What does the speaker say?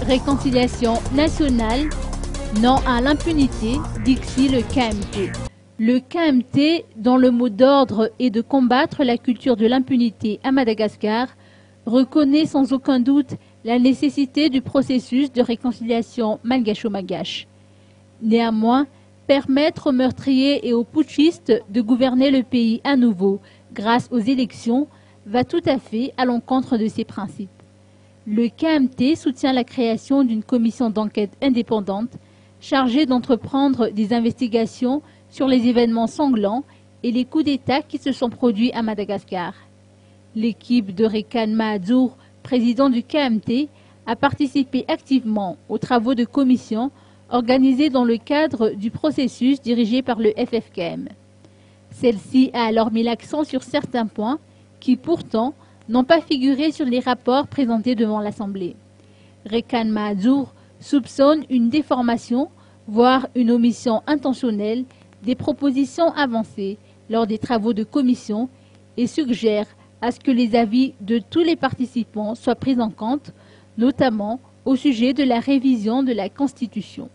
Réconciliation nationale, non à l'impunité, dixit le KMT. Le KMT, dont le mot d'ordre est de combattre la culture de l'impunité à Madagascar, reconnaît sans aucun doute la nécessité du processus de réconciliation malgacho-malgache. Néanmoins, permettre aux meurtriers et aux putschistes de gouverner le pays à nouveau grâce aux élections va tout à fait à l'encontre de ces principes. Le KMT soutient la création d'une commission d'enquête indépendante chargée d'entreprendre des investigations sur les événements sanglants et les coups d'État qui se sont produits à Madagascar. L'équipe de Rekan Mahadur, président du KMT, a participé activement aux travaux de commission organisés dans le cadre du processus dirigé par le FFKM. Celle-ci a alors mis l'accent sur certains points qui, pourtant, n'ont pas figuré sur les rapports présentés devant l'Assemblée. Rekan Mahadur soupçonne une déformation, voire une omission intentionnelle des propositions avancées lors des travaux de commission et suggère à ce que les avis de tous les participants soient pris en compte, notamment au sujet de la révision de la Constitution.